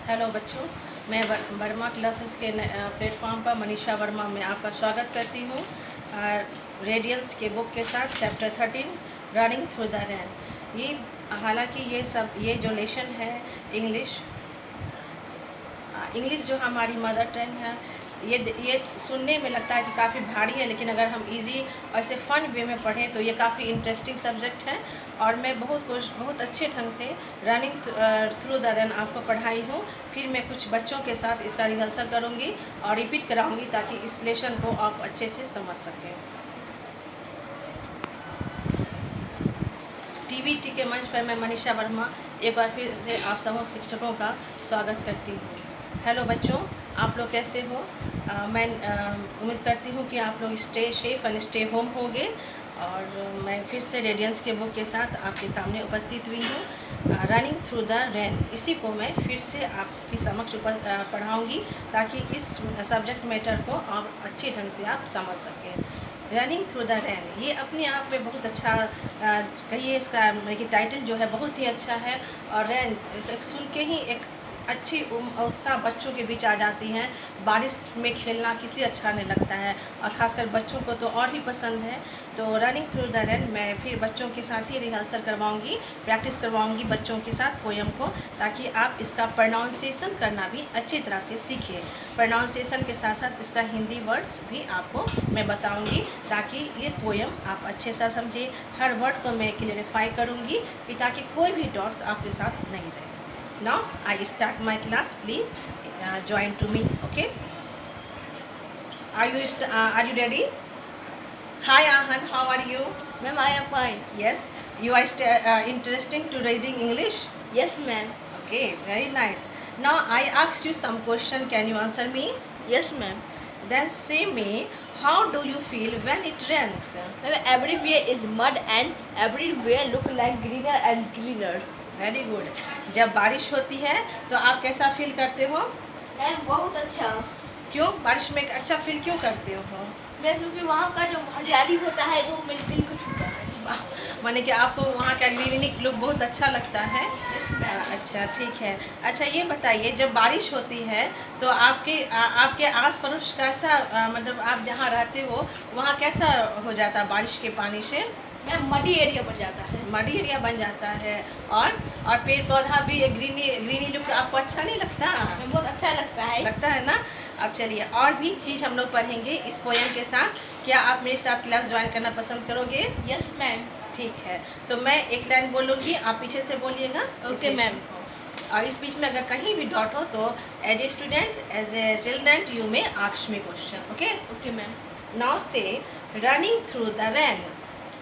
Hello बच्चों, मैं Verma classes के प्लेटफॉर्म पर मनीषा वर्मा में आपका स्वागत करती हूँ। रेडियंस के बुक के साथ चैप्टर 13 रनिंग थ्रू द रैन। ये हालांकि ये जो लेसन है इंग्लिश जो हमारी मदर टंग है, ये सुनने में लगता है कि काफ़ी भारी है, लेकिन अगर हम इजी और ऐसे फ़न वे में पढ़ें तो ये काफ़ी इंटरेस्टिंग सब्जेक्ट है। और मैं बहुत अच्छे ढंग से रनिंग थ्रू द रन आपको पढ़ाई हूँ। फिर मैं कुछ बच्चों के साथ इसका रिहर्सल करूँगी और रिपीट कराऊँगी ताकि इस लेसन को आप अच्छे से समझ सकें। टीवीटी के मंच पर मैं मनीषा वर्मा एक बार फिर से आप समूह शिक्षकों का स्वागत करती हूँ। हेलो बच्चों, आप लोग कैसे हो? मैं उम्मीद करती हूँ कि आप लोग stay safe and stay home होंगे। और मैं फिर से रेडियंस के बुक के साथ आपके सामने उपस्थित हुई हूँ। रनिंग थ्रू द रैन, इसी को मैं फिर से आपके समक्ष पढ़ाऊँगी ताकि इस सब्जेक्ट मैटर को आप अच्छे ढंग से आप समझ सकें। रनिंग थ्रू द रैन ये अपने आप में बहुत अच्छा कहिए, इसका कि टाइटल जो है बहुत ही अच्छा है। और रैन सुन के ही एक अच्छी उत्साह बच्चों के बीच आ जाती हैं। बारिश में खेलना किसी अच्छा नहीं लगता है, और ख़ासकर बच्चों को तो और भी पसंद है। तो रनिंग थ्रू द रन मैं फिर बच्चों के साथ ही रिहर्सल करवाऊंगी, प्रैक्टिस करवाऊंगी बच्चों के साथ पोएम को, ताकि आप इसका प्रोनाउंसिएशन करना भी अच्छी तरह से सीखें। प्रोनाउंसिएशन के साथ साथ इसका हिंदी वर्ड्स भी आपको मैं बताऊँगी ताकि ये पोएम आप अच्छे से समझें। हर वर्ड को मैं क्लियरिफाई करूँगी कि ताकि कोई भी डाउट्स आपके साथ नहीं रहे। Now I start my class. Please join to me. Okay? Are you ready? Hi Ahan, how are you? Ma'am, I am fine. Yes. You are interested to reading English? Yes, ma'am. Okay, very nice. Now I ask you some question. Can you answer me? Yes, ma'am. Then say me, how do you feel when it rains? Ma'am, everywhere is mud and everywhere look like greener and greener. Very good. जब बारिश होती है तो आप कैसा feel करते हो? Ma'am, बहुत अच्छा। क्यों बारिश में अच्छा फील क्यों करते हो? मैम, क्योंकि वहाँ का जो हरियाली होता है वो मेरे दिल को छूता है। माने कि आपको वहाँ का ग्रीनरी लुक बहुत अच्छा लगता है? अच्छा, ठीक है। अच्छा ये बताइए, जब बारिश होती है तो आपके आस पड़ोस कैसा, मतलब आप जहाँ रहते हो वहाँ कैसा हो जाता है बारिश के पानी से? मैम, मडी एरिया बन जाता है। मडी एरिया बन जाता है। और पेड़ पौधा भी ग्रीनी लुक आपको अच्छा नहीं लगता? बहुत अच्छा लगता है ना। अब चलिए और भी चीज़ हम लोग पढ़ेंगे इस पोएम के साथ। क्या आप मेरे साथ क्लास ज्वाइन करना पसंद करोगे? Yes ma'am. ठीक है, तो मैं एक लाइन बोलूँगी, आप पीछे से बोलिएगा। Okay ma'am. और इस बीच में अगर कहीं भी डॉट हो तो as a student, as a children, you may ask me question. Okay? Okay ma'am. Now say running through the rain.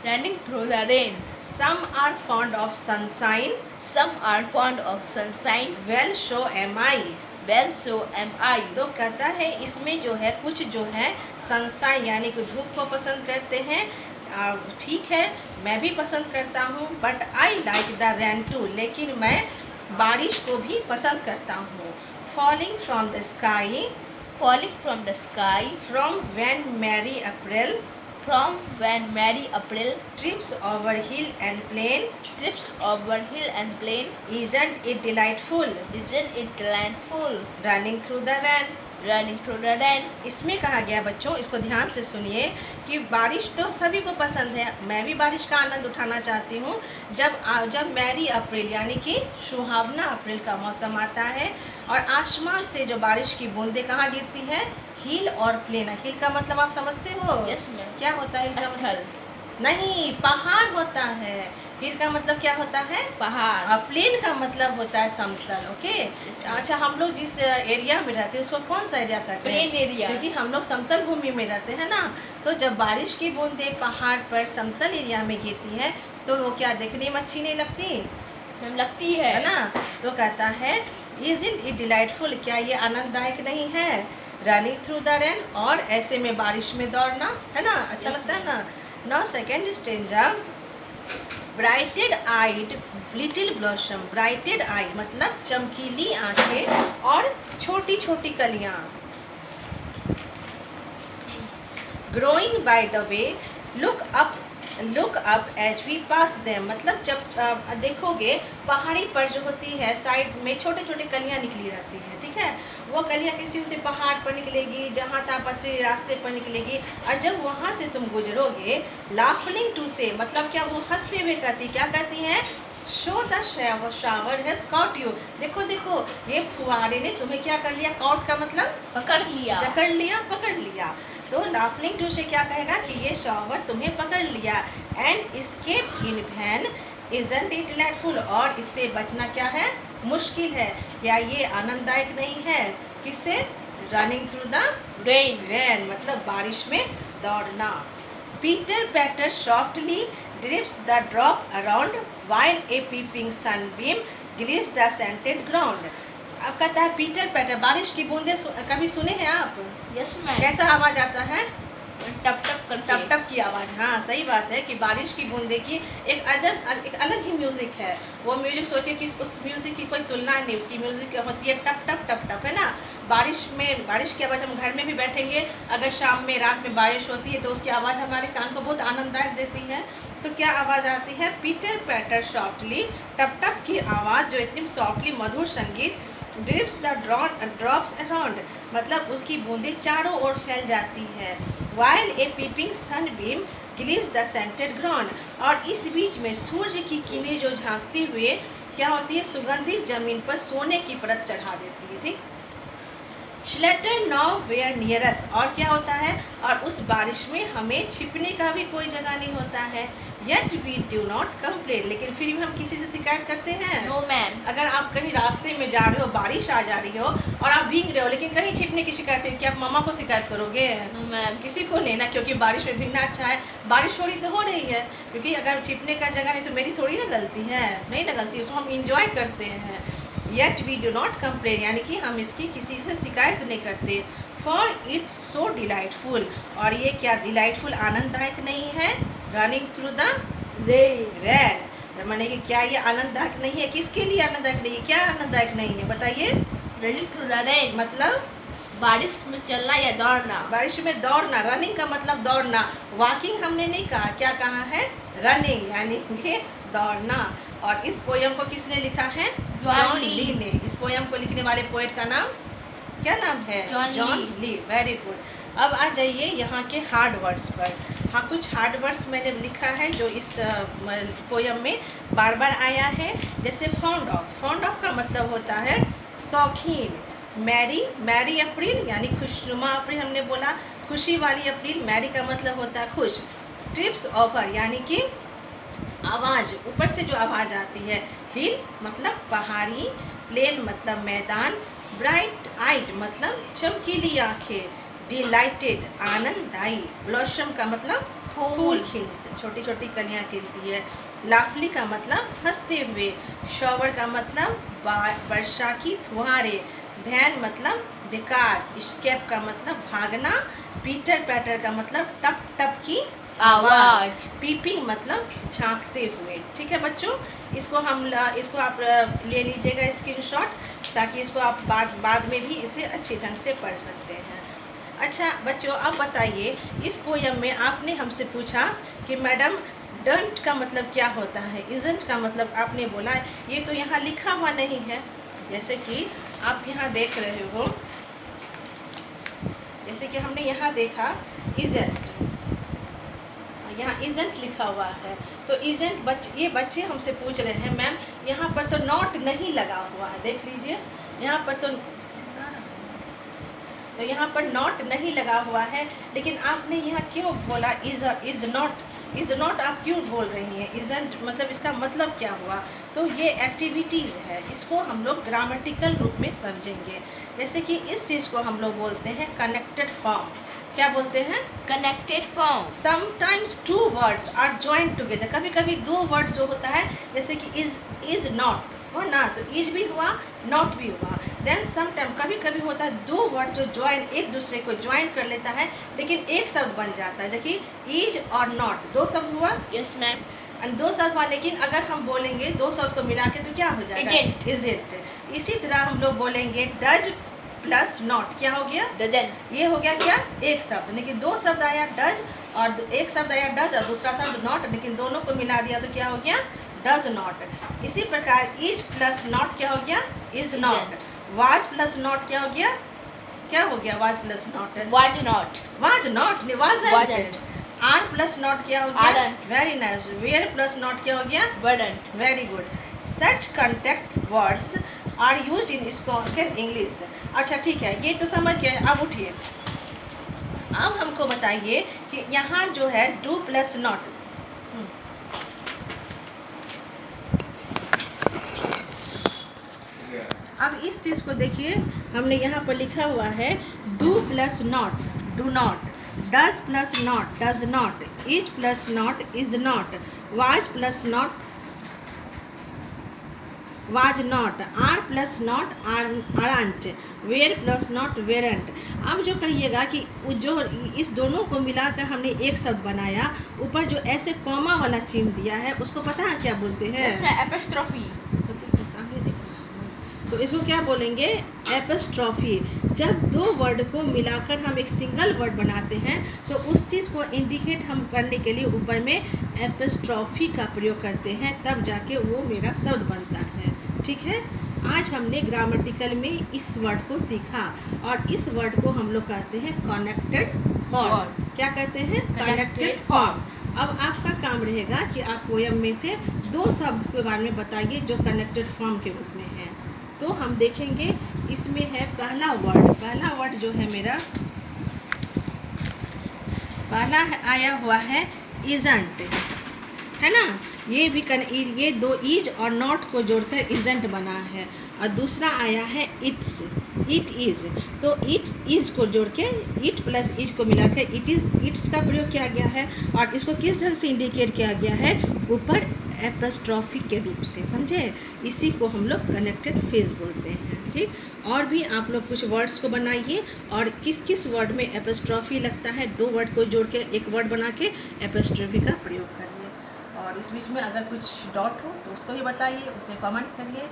Running through the rain. Some are fond of sunshine. Some are fond of sunshine. Well, so am I. Well, so am I. तो कहता है इसमें जो है कुछ जो है sunshine यानी कि धूप को पसंद करते हैं। ठीक है, मैं भी पसंद करता हूँ, but I like the rain too, लेकिन मैं बारिश को भी पसंद करता हूँ। Falling from the sky. Falling from the sky. From when merry April. From when merry April. Trips over hill and plain. Trips over hill and plain. Isn't it delightful? Isn't it delightful? Running through the rain. Running through the rain. इसमें कहा गया बच्चों, इसको ध्यान से सुनिए कि बारिश तो सभी को पसंद है, मैं भी बारिश का आनंद उठाना चाहती हूँ। जब मैरी अप्रैल यानी कि सुहावना अप्रैल का मौसम आता है और आसमान से जो बारिश की बूंदें कहाँ गिरती है? हिल और प्लेन। हिल का मतलब आप समझते हो? Yes ma'am. क्या होता है हिल का स्थल? नहीं, पहाड़ होता है। हिल का मतलब क्या होता है? पहाड़। और प्लेन का मतलब होता है समतल। ओके? अच्छा, हम लोग जिस एरिया में रहते हैं उसको कौन सा एरिया कहते हैं? Plain area. क्योंकि हम लोग समतल भूमि में रहते हैं ना। तो जब बारिश की बूंदें पहाड़ पर समतल एरिया में गिरती है तो वो क्या देखने में अच्छी नहीं लगती? मैम, लगती है ना। तो कहता है इज़न्ट इट डिलाइटफुल, क्या ये आनंददायक नहीं है? रनिंग थ्रू द रैन, और ऐसे में बारिश में दौड़ना, है ना, अच्छा लगता है ना। Now second stanza. Brighted eyed little blossom. Brighted eye मतलब चमकीली आंखें और छोटी छोटी कलियां। Growing by the way, look up look up as we pass them, मतलब जब देखोगे पहाड़ी पर जो होती है साइड में छोटे छोटे कलियां निकली रहती हैं, ठीक है। वो कलियां कैसी होती है, पहाड़ पर निकलेगी, जहाँ तहाँ पथरीले रास्ते पर निकलेगी, और जब वहाँ से तुम गुजरोगे, लाफिंग टू से मतलब क्या, वो हंसते हुए कहती, क्या कहती हैं, so the shower has caught you, देखो देखो ये फुहारे ने तुम्हें क्या कर लिया, कॉट का मतलब पकड़ लिया, जकड़ लिया, पकड़ लिया। तो लाफिंग टू से क्या कहेगा कि ये शावर तुम्हें पकड़ लिया। And escape in vain isn't it delightful, और इससे बचना क्या है, मुश्किल है, या ये आनंददायक नहीं है, किससे, रनिंग थ्रू द रेन मतलब बारिश में दौड़ना। Pitter patter softly drips the drop around while a peeping sunbeam gills the scented ground। अब कहता है पीटर पैटर, बारिश की बूंदे कभी सुने हैं आप? यस मैम, कैसा आवाज आता है, टप टप करके, टप टप की आवाज़। हाँ सही बात है कि बारिश की बूंदे की एक अलग ही म्यूज़िक है। वो म्यूज़िक सोचिए कि उस म्यूज़िक की कोई तुलना नहीं, उसकी म्यूज़िक होती है टप टप टप टप, है ना। बारिश की आवाज़, हम घर में भी बैठेंगे, अगर शाम में रात में बारिश होती है तो उसकी आवाज़ हमारे कान को बहुत आनंददायक देती है। तो क्या आवाज़ आती है, पीटर पैटर सॉफ्टली, टप टप की आवाज़ जो इतनी सॉफ्टली मधुर संगीत, ड्रिप्स द ड्रॉप्स अराउंड मतलब उसकी बूंदें चारों ओर फैल जाती है। While a peeping sunbeam glints the scented ground, और इस बीच में सूर्य की किरणें जो झांकते हुए क्या होती है, सुगंधित जमीन पर सोने की परत चढ़ा देती है, ठीक। शेल्टर नाउ वेयर नियरस, और क्या होता है, और उस बारिश में हमें छिपने का भी कोई जगह नहीं होता है। Yet we do not complain, लेकिन फिर भी हम किसी से शिकायत करते हैं? No ma'am. अगर आप कहीं रास्ते में जा रहे हो, बारिश आ जा रही हो और आप भीग रहे हो, लेकिन कहीं छिपने की शिकायत है, क्या आप मामा को शिकायत करोगे? No ma'am. किसी को नहीं ना, क्योंकि बारिश में भीगना अच्छा है। बारिश थोड़ी तो हो रही है, क्योंकि अगर छिपने का जगह नहीं तो मेरी थोड़ी ना गलती है, नहीं ना गलती, उसको हम इंजॉय करते हैं। Yet we do not complain, यानी कि हम इसकी किसी से शिकायत नहीं करते। फॉर इट्स सो डिलाइटफुल, और ये क्या डिलाइटफुल, आनंददायक नहीं है। रनिंग थ्रू द रेन, माने कि क्या ये आनंददायक नहीं है, किसके लिए आनंददायक नहीं है, क्या आनंददायक नहीं है बताइए? रनिंग थ्रू द रेन मतलब बारिश में चलना या दौड़ना। बारिश में दौड़ना, रनिंग का मतलब दौड़ना, वॉकिंग हमने नहीं कहा, क्या कहा है, रनिंग, यानी कि दौड़ना। और इस पोयम को किसने लिखा है? जॉन ली ने। इस पोयम को लिखने वाले पोएट का नाम क्या नाम है? John Lee. Very good. अब आ जाइए यहाँ के हार्ड वर्ड्स पर। हाँ, कुछ हार्ड वर्ड्स मैंने लिखा है जो इस पोयम में बार बार आया है। जैसे फाउंड ऑफ का मतलब होता है शौकीन। मैरी अप्रैल यानी खुशनुमा अप्रैल, हमने बोला खुशी वाली अप्रैल। मैरी का मतलब होता है खुश। ट्रिप्स ऑफर यानी कि आवाज़, ऊपर से जो आवाज़ आती है। हिल मतलब पहाड़ी। प्लेन मतलब मैदान। ब्राइट आइड मतलब चमकीली आंखें। डिलाइटेड आनंददायी। ब्लॉसम का मतलब फूल खिलते, छोटी छोटी कलियाँ खिलती है। लाफली का मतलब हंसते हुए। शॉवर का मतलब वर्षा की फुहारे। वैन मतलब बेकार। स्केप का मतलब भागना। पीटर पैटर का मतलब टप टप की आवाज। पीपिंग मतलब झांकते हुए। ठीक है बच्चों, इसको आप ले लीजिएगा स्क्रीनशॉट, ताकि इसको आप बाद में भी इसे अच्छे ढंग से पढ़ सकते हैं। अच्छा बच्चों, अब बताइए, इस पोयम में आपने हमसे पूछा कि मैडम डंट का मतलब क्या होता है, इजंट का मतलब आपने बोला ये तो यहाँ लिखा हुआ नहीं है। जैसे कि आप यहाँ देख रहे हो, जैसे कि हमने यहाँ देखा इजंट, यहाँ इजंट लिखा हुआ है। तो इजंट ये बच्चे हमसे पूछ रहे हैं मैम यहाँ पर तो नॉट नहीं लगा हुआ है, देख लीजिए यहाँ पर तो यहाँ पर नॉट नहीं लगा हुआ है, लेकिन आपने यहाँ क्यों बोला इज़ नॉट आप क्यों बोल रही हैं? इजंट मतलब इसका मतलब क्या हुआ? तो ये एक्टिविटीज़ है, इसको हम लोग ग्रामेटिकल रूप में समझेंगे। जैसे कि इस चीज़ को हम लोग बोलते हैं कनेक्टेड फॉर्म। क्या बोलते हैं? Connected form. Sometimes two words are joint together, कभी कभी दो वर्ड जो होता है, जैसे कि इज नॉट हो ना, तो इज भी हुआ, नॉट भी हुआ। देन समटाइम कभी कभी होता है दो वर्ड जो ज्वाइन, एक दूसरे को ज्वाइन कर लेता है, लेकिन एक शब्द बन जाता है, जैसे इज और नॉट, दो शब्द हुआ। Yes ma'am. दो शब्द हुआ, लेकिन अगर हम बोलेंगे दो शब्द को मिला के तो क्या हो जाएगा? इजंट। इसी तरह हम लोग बोलेंगे डज प्लस नॉट, क्या हो गया? डजंट। ये हो गया क्या? एक शब्द, लेकिन दो शब्द आया डज और एक शब्द आया डज और दूसरा शब्द नॉट, लेकिन दोनों को मिला दिया तो क्या हो गया, डज नॉट। इसी प्रकार इज प्लस नॉट क्या हो गया, is not. Was plus not क्या हो गया, क्या हो गया, was plus not, was not, was not, wasn't. Are plus not क्या हो गया, Aren't. Very nice. Were plus not क्या हो गया, weren't. Very good. Such contact words are used in spoken English. अच्छा ठीक है, ये तो समझ गए। अब उठिए, अब हमको बताइए कि यहाँ जो है डू प्लस नॉट, अब इस चीज़ को देखिए, हमने यहाँ पर लिखा हुआ है do plus not, do not. Does plus not, does not. Is plus not, is not. Was plus not, was not. Are plus not, aren't. Were plus not, weren't. अब जो कहिएगा कि जो इस दोनों को मिलाकर हमने एक शब्द बनाया, ऊपर जो ऐसे कॉमा वाला चिन्ह दिया है उसको पता है क्या बोलते हैं, इसमें एपिस्ट्रोफी। तो इसको क्या बोलेंगे, एपिस्ट्रॉफी। जब दो वर्ड को मिलाकर हम एक सिंगल वर्ड बनाते हैं तो उस चीज़ को इंडिकेट हम करने के लिए ऊपर में एपिस्ट्रॉफी का प्रयोग करते हैं, तब जाके वो मेरा शब्द बनता है। ठीक है, आज हमने ग्रामेटिकल में इस वर्ड को सीखा और इस वर्ड को हम लोग कहते हैं कनेक्टेड फॉर्म। क्या कहते हैं, कनेक्टेड फॉर्म। अब आपका काम रहेगा कि आप पोयम में से दो शब्द के बारे में बताइए जो कनेक्टेड फॉर्म के रूप में है। तो हम देखेंगे, इसमें है पहला वर्ड जो है मेरा, पहला आया हुआ है इजंट, है ना। ये भी ये दो इज और नॉट को जोड़कर इजंट बना है। और दूसरा आया है इट्स, इट इज़। तो इट इज़ को जोड़ के, इट प्लस इज को मिलाकर इट इज़, इट्स का प्रयोग किया गया है। और इसको किस ढंग से इंडिकेट किया गया है, ऊपर एपिस्ट्रॉफी के रूप से, समझे। इसी को हम लोग कनेक्टेड फ्रेज बोलते हैं। ठीक, और भी आप लोग कुछ वर्ड्स को बनाइए और किस किस वर्ड में एपिस्ट्रॉफी लगता है, दो वर्ड को जोड़ के एक वर्ड बना के एपिस्ट्रॉफी का प्रयोग करिए। और इस बीच में अगर कुछ डाउट हो तो उसको भी बताइए, उसे कमेंट करिए।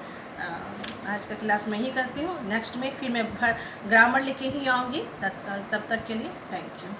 आज का क्लास में ही करती हूँ, नेक्स्ट में फिर मैं ग्रामर लेके ही आऊँगी। तब तक के लिए थैंक यू।